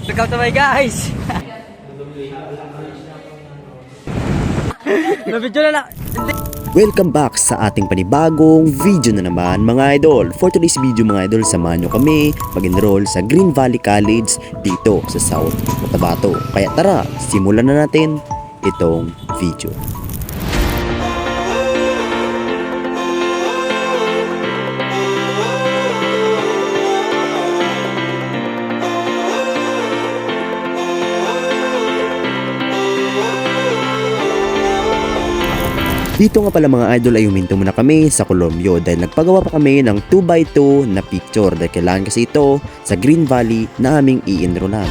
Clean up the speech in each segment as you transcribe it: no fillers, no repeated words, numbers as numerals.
Welcome to my guys. Nabidyo na lang. Welcome back sa ating panibagong video na naman mga idol. For today's video mga idol, samahan nyo kami mag-enroll sa Green Valley College dito sa South Cotabato. Kaya tara, simulan na natin itong video. Dito nga pala mga idol ay huminto muna kami sa Colombio dahil nagpagawa pa kami ng 2x2 na picture dahil kailangan kasi ito sa Green Valley na aming i-enrollan.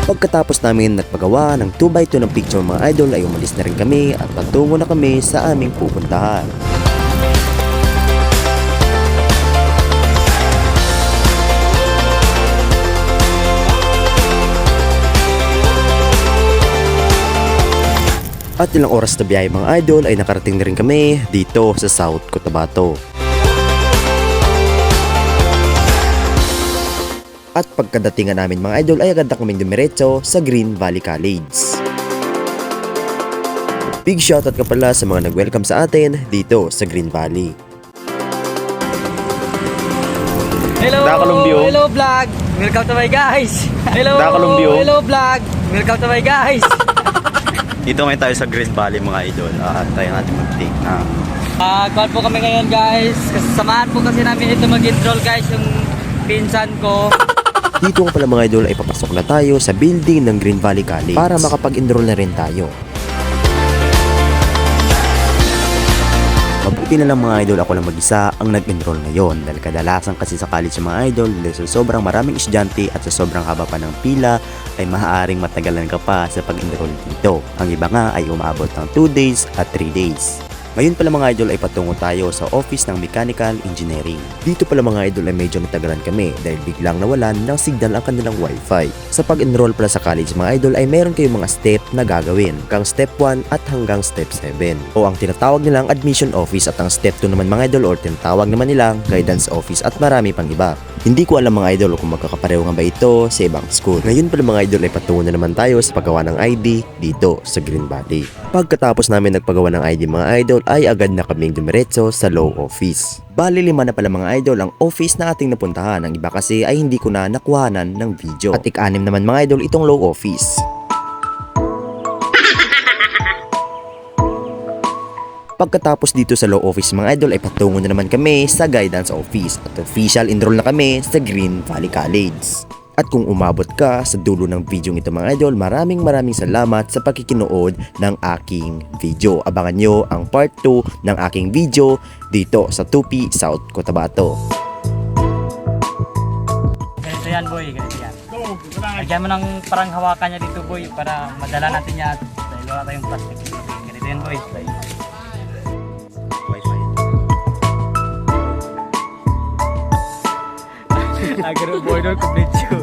Pagkatapos namin nagpagawa ng 2x2 ng picture mga idol ay umalis na rin kami at patungo na kami sa aming pupuntahan. At ilang oras na biyahe mga idol ay nakarating na rin kami dito sa South Cotabato. At pagkadatingan namin mga idol ay agad na kaming dumiretso sa Green Valley College. Big shoutout ka pala sa mga nag-welcome sa atin dito sa Green Valley. Hello, hello vlog. Welcome to my guys. Hello, hello vlog. Welcome to my guys. Dito ngayon tayo sa Green Valley mga idol at tayo natin mag-take na. Call po kami ngayon guys. Samahan po kasi namin ito mag-enroll guys yung pinsan ko. Dito nga pala mga idol ay papasok na tayo sa building ng Green Valley College para makapag-enroll na rin tayo. Mabuti na lang mga idol ako lang mag-isa ang nag-enroll ngayon dahil kadalasan kasi sa college mga idol dahil sa sobrang maraming estudyante at sa sobrang haba pa ng pila ay maaaring matagalan ka pa sa pag-enroll dito. Ang iba nga ay umabot ng 2 days at 3 days. Ngayon pala mga idol ay patungo tayo sa office ng Mechanical Engineering. Dito pala mga idol ay medyo natagalan kami dahil biglang nawalan ng signal ang kanilang wifi. Sa pag-enroll pala sa college mga idol ay meron kayong mga step na gagawin hanggang step 1 at hanggang step 7 o ang tinatawag nilang admission office at ang step 2 naman mga idol or tinatawag naman nilang guidance office at marami pang iba. Hindi ko alam mga idol kung magkakapareho nga ba ito sa ibang school. Ngayon pala mga idol ay patungo na naman tayo sa paggawa ng ID dito sa Green Valley. Pagkatapos namin nagpagawa ng ID mga idol ay agad na kaming dumiretso sa law office. Bali 5 na pala mga idol ang office na ating napuntahan. Ang iba kasi ay hindi ko na nakuhanan ng video. At ik-6 naman mga idol itong law office. Pagkatapos dito sa law office mga idol ay patungo na naman kami sa guidance office at official enroll na kami sa Green Valley College. At kung umabot ka sa dulo ng video ito mga idol, maraming salamat sa pakikinood ng aking video. Abangan nyo ang part 2 ng aking video dito sa Tupi, South Cotabato. Ganito yan boy, ganito yan. Lagyan mo ng parang hawakan niya dito boy para madala natin yan. Dahil wala tayong plastic. Ganito yan boy. Nagkaroon boy doon complete yun.